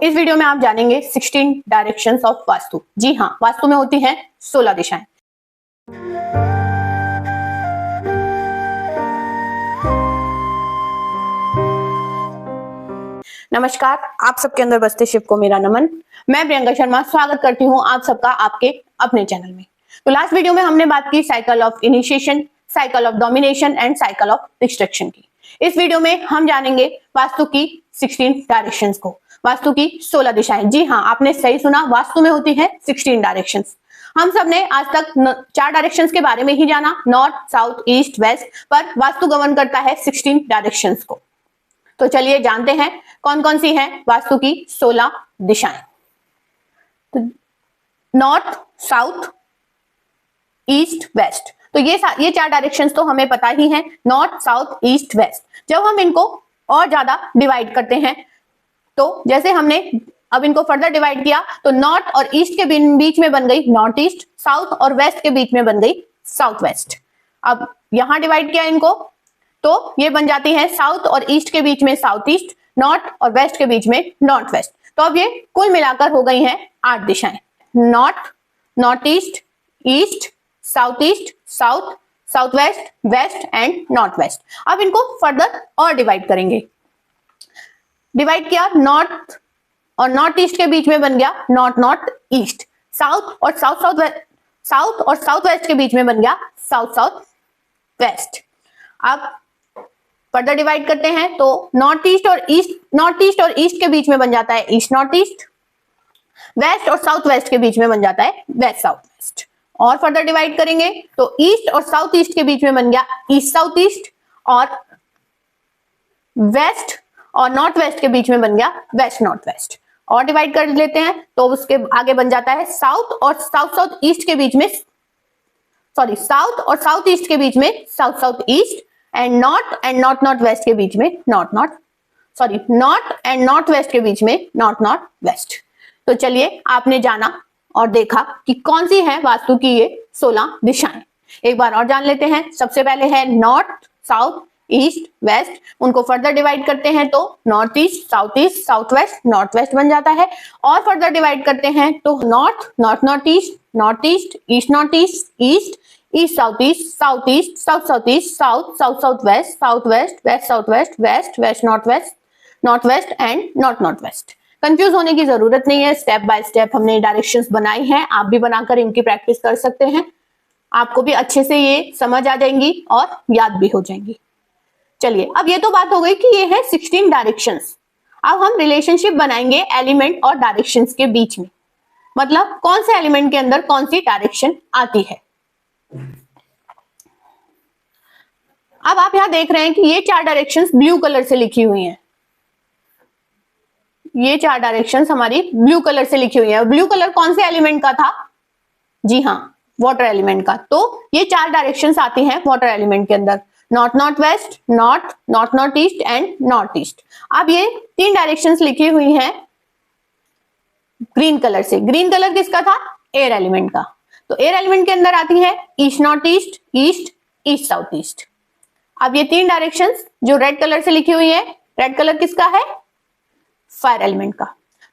इस वीडियो में आप जानेंगे 16 डायरेक्शंस ऑफ वास्तु। जी हाँ, वास्तु में होती हैं 16 दिशाएं। नमस्कार, आप सबके अंदर बसते शिव को मेरा नमन। मैं प्रियंका शर्मा स्वागत करती हूँ आप सबका आपके अपने चैनल में। तो लास्ट वीडियो में हमने बात की cycle of initiation, cycle of domination and cycle of destruction की। इस वीडियो में हम जानेंगे वास्तु की 16 डायरेक्शंस को, वास्तु की 16 दिशाएं। जी हाँ, आपने सही सुना, वास्तु में होती है 16 डायरेक्शंस। हम सब ने आज तक 4 डायरेक्शंस के बारे में ही जाना, नॉर्थ, साउथ, ईस्ट, वेस्ट, पर वास्तु गवर्न करता है 16 डायरेक्शंस को। तो चलिए जानते हैं कौन कौन सी हैं वास्तु की 16 दिशाएं। तो नॉर्थ, साउथ, ईस्ट, वेस्ट, तो ये 4 डायरेक्शंस तो हमें पता ही हैं, नॉर्थ, साउथ, ईस्ट, वेस्ट। जब हम इनको और ज्यादा डिवाइड करते हैं, तो जैसे हमने अब इनको फर्दर डिवाइड किया, तो नॉर्थ और ईस्ट के बीच में बन गई नॉर्थ ईस्ट, साउथ और वेस्ट के बीच में बन गई साउथ वेस्ट। अब यहां डिवाइड किया इनको, तो ये बन जाती है साउथ और ईस्ट के बीच में साउथ ईस्ट, नॉर्थ और वेस्ट के बीच में नॉर्थ वेस्ट। तो अब ये कुल मिलाकर हो गई हैं 8 दिशाएं, north, north east, east, south east, south, south west, west and north west. अब इनको फर्दर और डिवाइड करेंगे। डिवाइड किया, नॉर्थ और नॉर्थ ईस्ट के बीच में बन गया नॉर्थ नॉर्थ ईस्ट, साउथ और साउथ वेस्ट के बीच में बन गया साउथ साउथ वेस्ट। अब फर्दर डिवाइड करते हैं, तो नॉर्थ ईस्ट और ईस्ट के बीच में बन जाता है ईस्ट नॉर्थ ईस्ट, वेस्ट और साउथ वेस्ट के बीच में बन जाता है वेस्ट साउथ वेस्ट। और फर्दर डिवाइड करेंगे, तो ईस्ट और साउथ ईस्ट के बीच में बन गया ईस्ट साउथ ईस्ट, और वेस्ट और नॉर्थ वेस्ट के बीच में बन गया वेस्ट नॉर्थ वेस्ट। और डिवाइड कर लेते हैं, तो उसके आगे बन जाता है साउथ और साउथ ईस्ट के बीच में, साउथ और साउथ ईस्ट के बीच में south south east, and north waste के बीच में नॉर्थ एंड नॉर्थ वेस्ट के बीच में नॉर्थ वेस्ट। तो चलिए, आपने जाना और देखा कि कौन सी है वास्तु की ये 16 दिशाएं। एक बार और जान लेते हैं। सबसे पहले है नॉर्थ, साउथ, ईस्ट, वेस्ट। उनको फर्दर डिवाइड करते हैं, तो north east, south west, north west बन जाता है। और फर्दर डिवाइड करते हैं, तो north east, east north east, east south east, south east, south west, west south west, west north west and north waste. Confuse होने की जरूरत नहीं है, स्टेप बाय स्टेप हमने डायरेक्शंस बनाई हैं। आप भी बनाकर इनकी प्रैक्टिस कर सकते हैं, आपको भी अच्छे से ये समझ आ जाएंगी और याद भी हो जाएंगी। चलिए, अब ये तो बात हो गई कि ये है 16 डायरेक्शंस। अब हम रिलेशनशिप बनाएंगे एलिमेंट और डायरेक्शंस के बीच में, मतलब कौन से एलिमेंट के अंदर कौन सी डायरेक्शन आती है। अब आप यहां देख रहे हैं कि ये 4 डायरेक्शंस ब्लू कलर से लिखी हुई हैं। ये 4 डायरेक्शंस हमारी ब्लू कलर से लिखी हुई है। ब्लू कलर कौन से एलिमेंट का था? जी हाँ, वाटर एलिमेंट का। तो ये 4 डायरेक्शंस आती हैं वाटर एलिमेंट के अंदर, north west, north east and north east. अब ये 3 डायरेक्शंस लिखी हुई हैं ग्रीन कलर से। ग्रीन कलर किसका था? एयर एलिमेंट का। तो एयर एलिमेंट के अंदर आती है east north east, east south east. अब ये 3 डायरेक्शंस जो रेड कलर से लिखी हुई है, रेड कलर किसका है? फायर एलिमेंट का।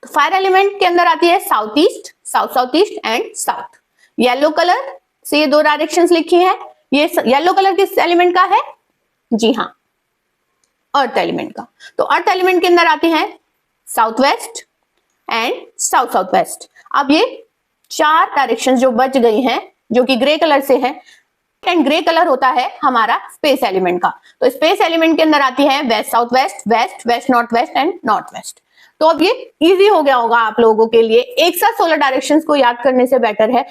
तो फायर एलिमेंट के अंदर आती है south south east and south. Yellow colour से ये 2 डायरेक्शंस लिखी है। ये येलो कलर किस एलिमेंट का है? जी हाँ, अर्थ एलिमेंट का। तो अर्थ एलिमेंट के अंदर आती है south west and south west. अब ये 4 डायरेक्शंस जो बच गई हैं, जो कि ग्रे कलर से है, एंड ग्रे कलर होता है हमारा स्पेस एलिमेंट का। तो स्पेस एलिमेंट के अंदर आती है west south west, west north west and north waste. तो अब ये इजी हो गया होगा आप लोगों के लिए। एक साथ 16 डायरेक्शंस को याद करने से बेटर है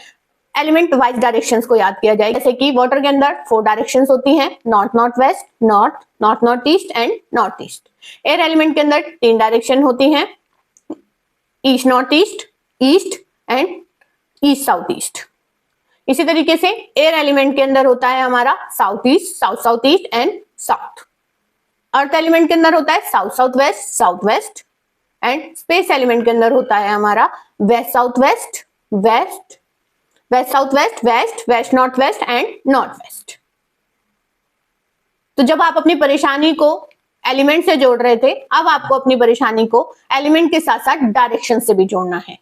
एलिमेंट वाइज डायरेक्शंस को याद किया जाए। जैसे कि वाटर के अंदर 4 डायरेक्शंस होती हैं, north west, north east and north east. Air element के अंदर 3 डायरेक्शन होती हैं, east north east and east south east. इसी तरीके से एयर एलिमेंट के अंदर होता है हमारा south east and south. Earth element के अंदर होता है south west and space element के अंदर होता है हमारा west north west and north waste. तो जब आप अपनी परेशानी को एलिमेंट से जोड़ रहे थे, अब आपको अपनी परेशानी को एलिमेंट के साथ साथ डायरेक्शन से भी जोड़ना है।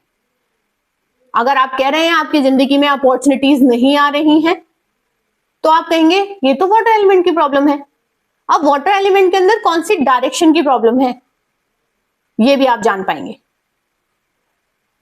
अगर आप कह रहे हैं आपकी जिंदगी में अपॉर्चुनिटीज नहीं आ रही हैं, तो आप कहेंगे ये तो वाटर एलिमेंट की प्रॉब्लम है। अब वाटर एलिमेंट के अंदर कौन सी डायरेक्शन की प्रॉब्लम है, ये भी आप जान पाएंगे।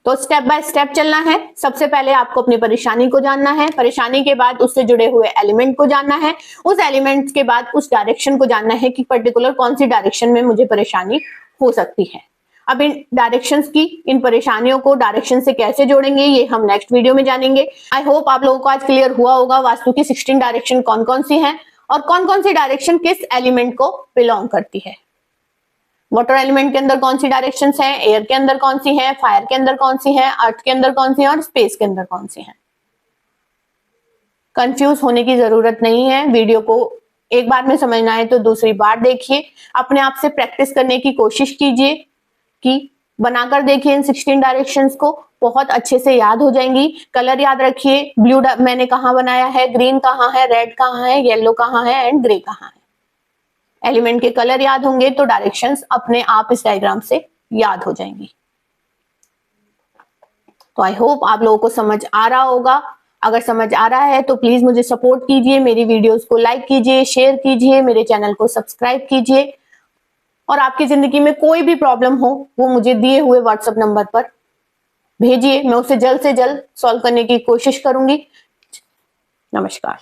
तो स्टेप बाय स्टेप चलना है। सबसे पहले आपको अपनी परेशानी को जानना है, परेशानी के बाद उससे जुड़े हुए एलिमेंट को जानना है, उस एलिमेंट के बाद उस डायरेक्शन को जानना है कि पर्टिकुलर कौन सी डायरेक्शन में मुझे परेशानी हो सकती है। अब इन डायरेक्शंस की, इन परेशानियों को डायरेक्शन से कैसे जोड़ेंगे, ये हम नेक्स्ट वीडियो में जानेंगे। आई होप आप लोगों को आज क्लियर हुआ होगा वास्तु की 16 डायरेक्शन कौन कौन सी हैं और कौन कौन सी डायरेक्शन किस एलिमेंट को बिलोंग करती है। वाटर एलिमेंट के अंदर कौन सी डायरेक्शंस हैं, एयर के अंदर कौन सी हैं, फायर के अंदर कौन सी हैं, अर्थ के अंदर कौन सी हैं और स्पेस के अंदर कौन सी हैं। कंफ्यूज होने की जरूरत नहीं है। वीडियो को एक बार में समझना है तो दूसरी बार देखिए, अपने आप से प्रैक्टिस करने की कोशिश कीजिए कि बनाकर देखिए इन 16 डायरेक्शंस को, बहुत अच्छे से याद हो जाएंगी। कलर याद रखिए, ब्लू मैंने कहाँ बनाया है, ग्रीन कहाँ है, रेड कहाँ है, येलो कहाँ है एंड ग्रे कहाँ है। एलिमेंट के कलर याद होंगे तो डायरेक्शंस अपने आप इस डायग्राम से याद हो जाएंगी। तो आई होप आप लोगों को समझ आ रहा होगा। अगर समझ आ रहा है तो प्लीज मुझे सपोर्ट कीजिए, मेरी वीडियोस को लाइक कीजिए, शेयर कीजिए, मेरे चैनल को सब्सक्राइब कीजिए और आपकी जिंदगी में कोई भी प्रॉब्लम हो वो मुझे दिए हुए व्हाट्सएप नंबर पर भेजिए, मैं उसे जल्द से जल्द सॉल्व करने की कोशिश करूंगी। नमस्कार।